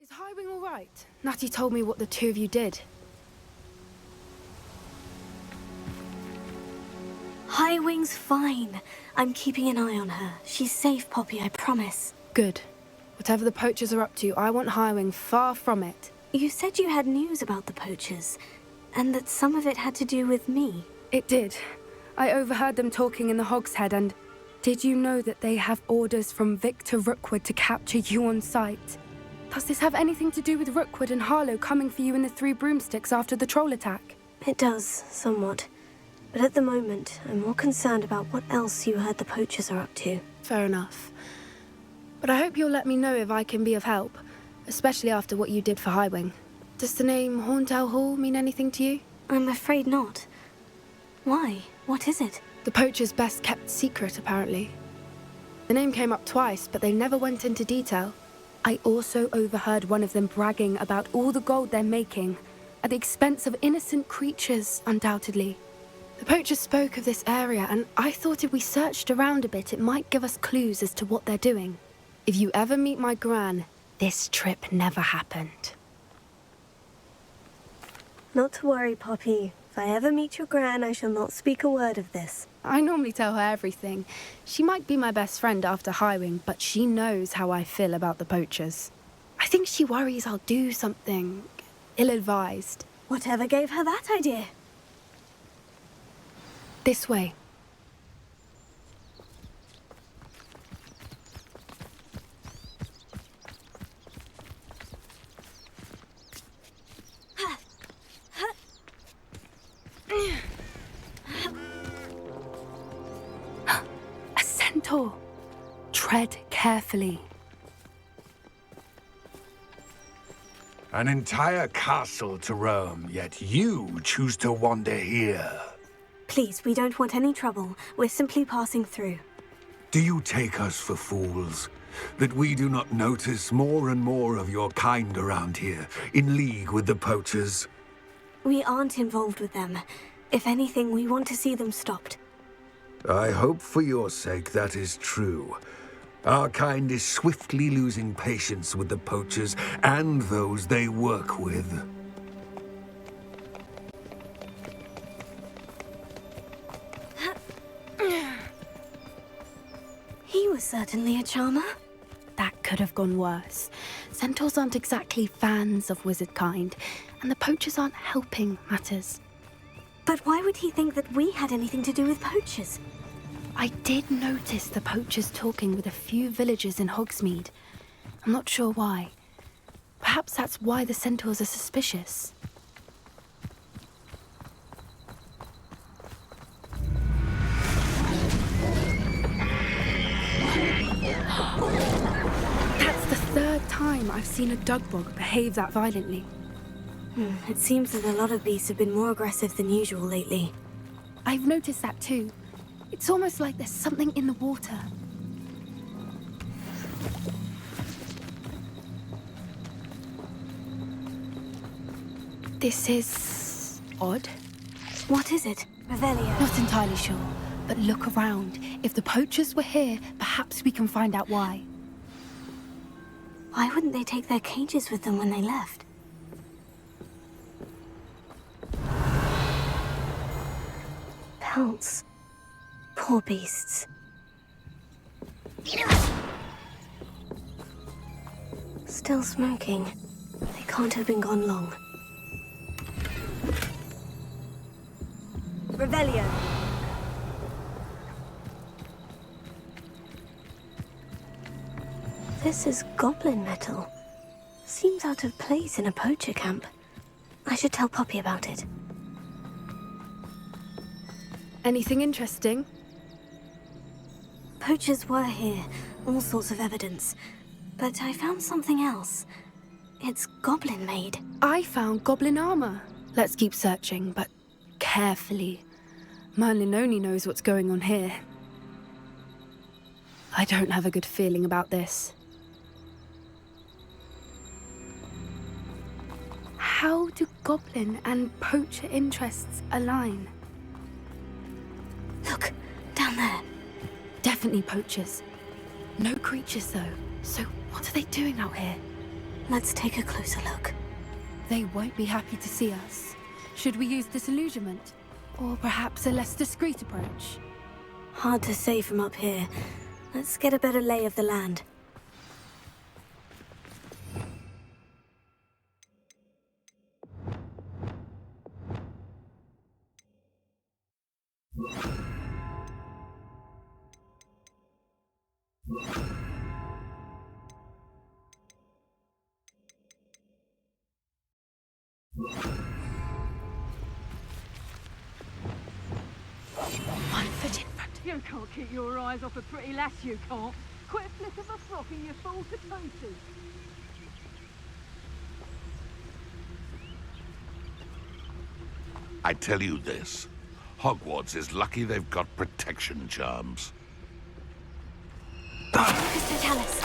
Is Highwing all right? Natty told me what the two of you did. Highwing's fine. I'm keeping an eye on her. She's safe, Poppy, I promise. Good. Whatever the poachers are up to, I want Highwing far from it. You said you had news about the poachers, and that some of it had to do with me. It did. I overheard them talking in the Hogshead, and did you know that they have orders from Victor Rookwood to capture you on sight? Does this have anything to do with Rookwood and Harlow coming for you in the Three Broomsticks after the troll attack? It does, somewhat. But at the moment, I'm more concerned about what else you heard the poachers are up to. Fair enough. But I hope you'll let me know if I can be of help, especially after what you did for Highwing. Does the name Horntail Hall mean anything to you? I'm afraid not. Why? What is it? The poachers' best-kept secret, apparently. The name came up twice, but they never went into detail. I also overheard one of them bragging about all the gold they're making, at the expense of innocent creatures, undoubtedly. The poachers spoke of this area, and I thought if we searched around a bit, it might give us clues as to what they're doing. If you ever meet my gran, this trip never happened. Not to worry, Poppy. If I ever meet your gran, I shall not speak a word of this. I normally tell her everything. She might be my best friend after Highwing, but she knows how I feel about the poachers. I think she worries I'll do something ill-advised. Whatever gave her that idea? This way. A centaur. Tread carefully. An entire castle to roam, yet you choose to wander here. Please, we don't want any trouble. We're simply passing through. Do you take us for fools? That we do not notice more and more of your kind around here, in league with the poachers? We aren't involved with them. If anything, we want to see them stopped. I hope for your sake that is true. Our kind is swiftly losing patience with the poachers and those they work with. He was certainly a charmer. That could have gone worse. Centaurs aren't exactly fans of wizard kind, and the poachers aren't helping matters. But why would he think that we had anything to do with poachers? I did notice the poachers talking with a few villagers in Hogsmeade. I'm not sure why. Perhaps that's why the centaurs are suspicious. That's the third time I've seen a dugbog behave that violently. It seems that a lot of beasts have been more aggressive than usual lately. I've noticed that too. It's almost like there's something in the water. This is odd. What is it? Revelio. Not entirely sure, but look around. If the poachers were here, perhaps we can find out why. Why wouldn't they take their cages with them when they left? Pelts. Poor beasts. Still smoking. They can't have been gone long. Revelio. This is goblin metal. Seems out of place in a poacher camp. I should tell Poppy about it. Anything interesting? Poachers were here, all sorts of evidence. But I found something else. It's goblin-made. I found goblin armor. Let's keep searching, but carefully. Merlin only knows what's going on here. I don't have a good feeling about this. How do goblin and poacher interests align? Look, down there. Definitely poachers. No creatures, though. So what are they doing out here? Let's take a closer look. They won't be happy to see us. Should we use disillusionment? Or perhaps a less discreet approach? Hard to say from up here. Let's get a better lay of the land. One foot in front. You can't keep your eyes off a pretty lass, you can't. Quit a flick of a frock and you fall to pieces. I tell you this, Hogwarts is lucky they've got protection charms. Mr. Tallis.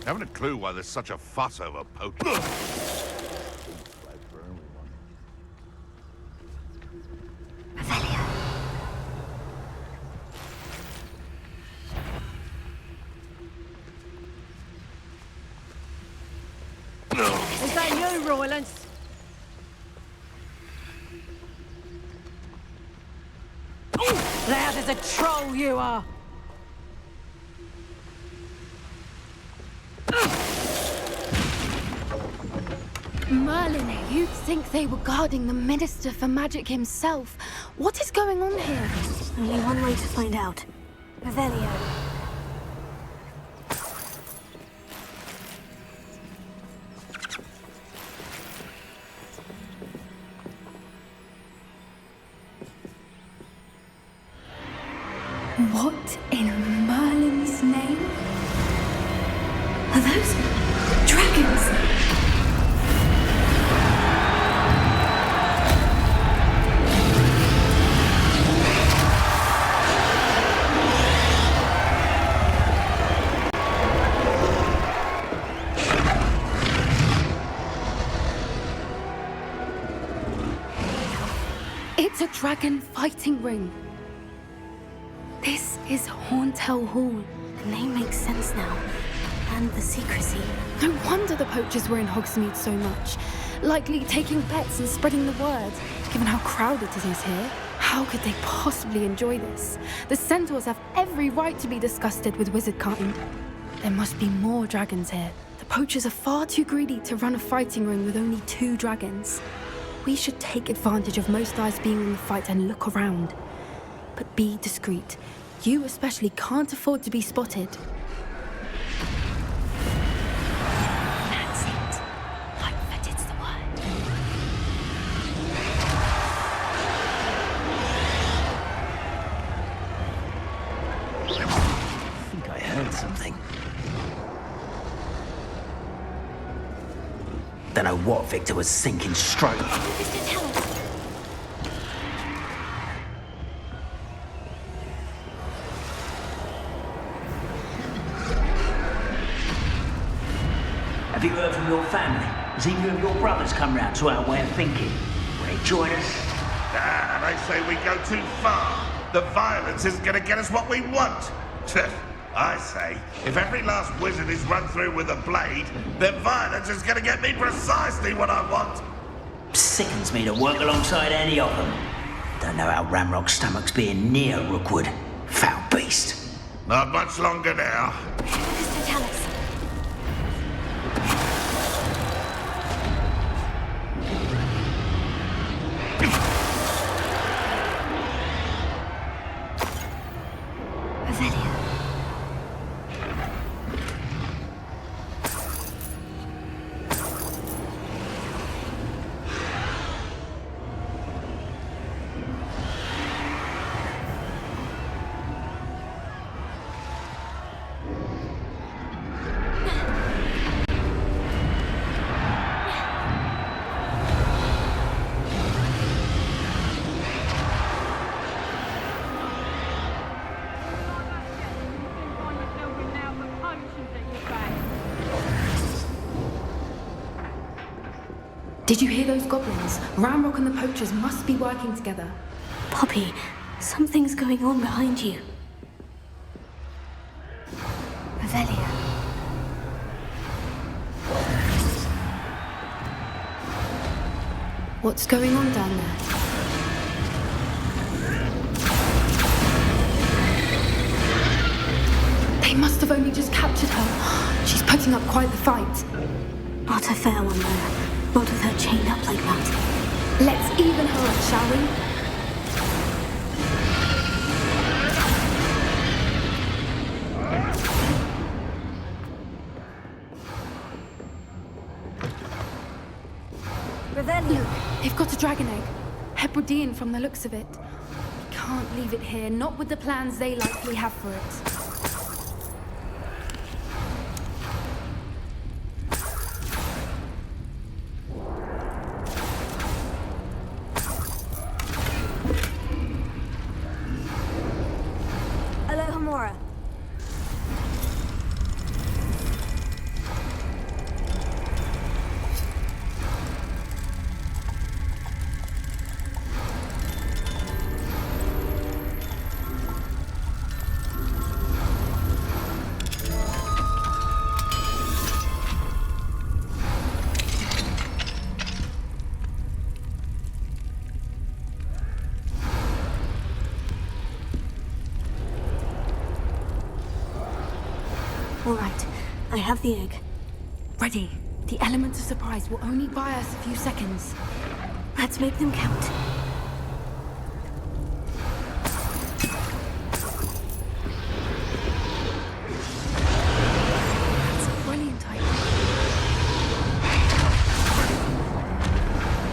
Haven't a clue why there's such a fuss over poachers. Is that you, Roylance? Loud as a troll you are! Merlin, you'd think they were guarding the Minister for Magic himself. What is going on here? Only one way to find out. Revelio. What in Merlin's name? Are those dragons? It's a dragon fighting ring. This is Horntail Hall. The name makes sense now. And the secrecy. No wonder the poachers were in Hogsmeade so much. Likely taking bets and spreading the word. Given how crowded it is here, how could they possibly enjoy this? The centaurs have every right to be disgusted with wizardkind. There must be more dragons here. The poachers are far too greedy to run a fighting ring with only 2 dragons. We should take advantage of most eyes being in the fight and look around. But be discreet. You especially can't afford to be spotted. That's it. Lightfooted's the word. I think I heard something. Don't know what Victor was thinking straight. Mr. Tallis. Have you heard from your family? Has either of your brothers come round to our way of thinking? Will they join us? Ah, they say we go too far. The violence isn't going to get us what we want. I say, if every last wizard is run through with a blade, then violence is going to get me precisely what I want. Sickens me to work alongside any of them. Don't know how Ramrock's stomach's being near Rookwood. Foul beast. Not much longer now. Mr. Tallis. Revelio. Did you hear those goblins? Ramrock and the poachers must be working together. Poppy, Something's going on behind you. Revelia. What's going on down there? They must have only just captured her. She's putting up quite the fight. Not a fair one, though. Not with her chained up like that. Let's even her up, shall we? Look, they've got a dragon egg. Hebridean from the looks of it. We can't leave it here, not with the plans they likely have for it. Alohomora. All right, I have the egg. Ready. The element of surprise will only buy us a few seconds. Let's make them count. That's a brilliant idea.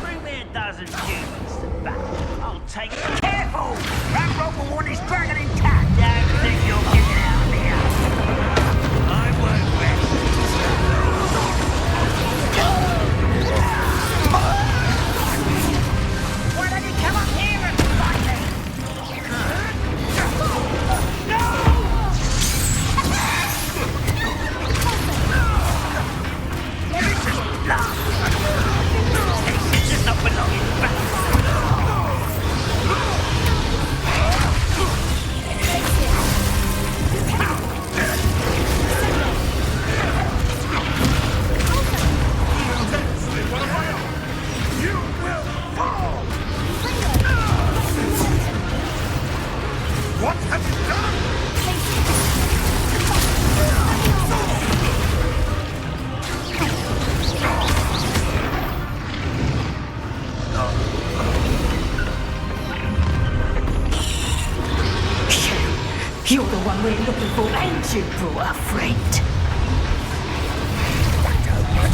Bring me a dozen humans to battle. I'll take it. Careful! Ramrock will want his dragon intact. Don't think you'll get it out of here. I won't rest. Why don't you come up here and fight me? This does not belong in battle. You will fall! What have you done? You're the one we're looking for, ain't you, poor friend?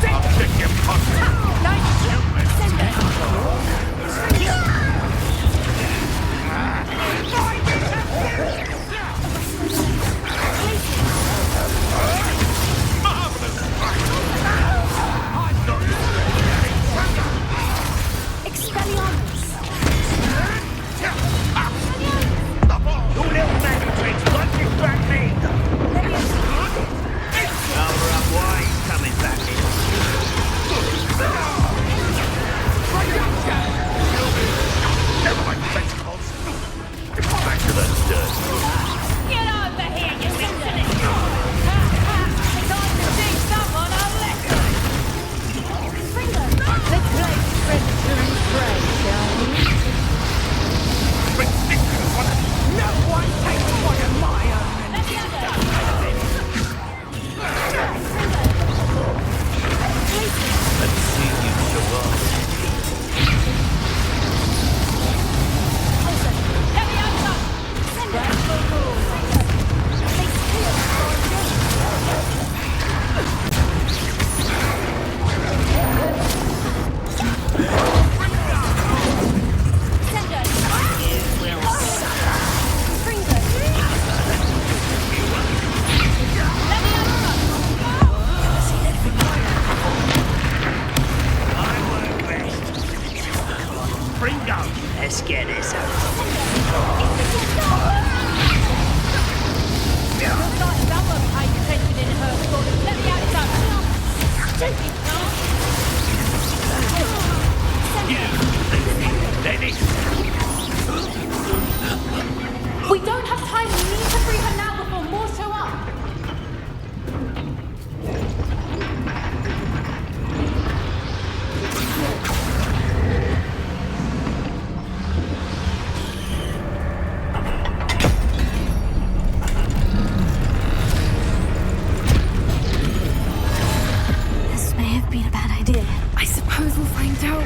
I'll pick your pocket. You little maggots, what you back me? Cover up why he's coming back in. Never mind vegetables. Back to the dirt. Get over here, you insolent! Time to teach someone a lesson! Let's play predator and prey, shall we? Ridiculous one. No one takes one of my own! Let's see you show off. Let's get this over. Someone paid attention in her school. Let me out something. Stupid Lady. bad idea. I suppose we'll find out.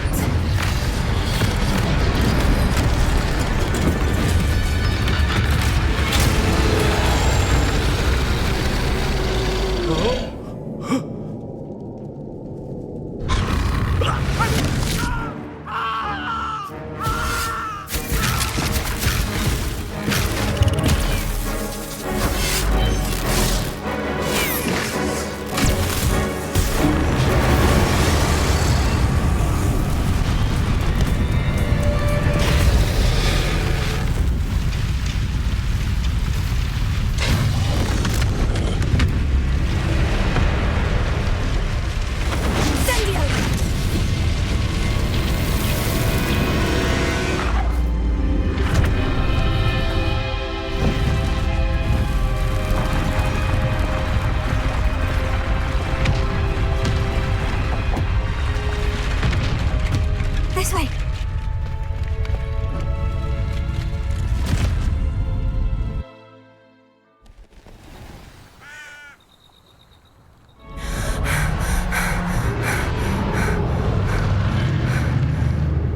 This way.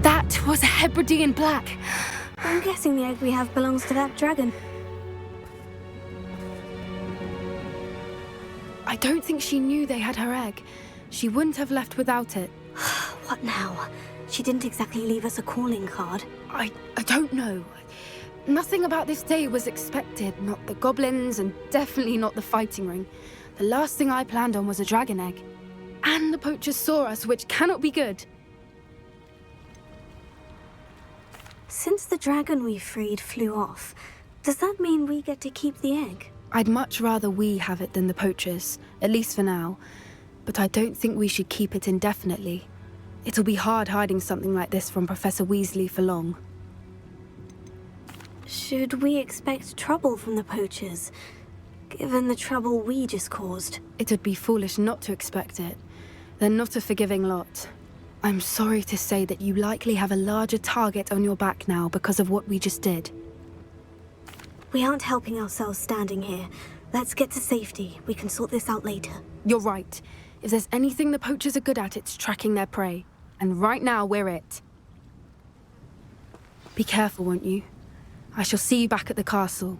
That was a Hebridean black. I'm guessing the egg we have belongs to that dragon. I don't think she knew they had her egg. She wouldn't have left without it. What now? She didn't exactly leave us a calling card. I don't know. Nothing about this day was expected. Not the goblins, and definitely not the fighting ring. The last thing I planned on was a dragon egg. And the poachers saw us, which cannot be good. Since the dragon we freed flew off, does that mean we get to keep the egg? I'd much rather we have it than the poachers, at least for now. But I don't think we should keep it indefinitely. It'll be hard hiding something like this from Professor Weasley for long. Should we expect trouble from the poachers, given the trouble we just caused? It'd be foolish not to expect it. They're not a forgiving lot. I'm sorry to say that you likely have a larger target on your back now because of what we just did. We aren't helping ourselves standing here. Let's get to safety. We can sort this out later. You're right. If there's anything the poachers are good at, it's tracking their prey. And right now, we're it. Be careful, won't you? I shall see you back at the castle.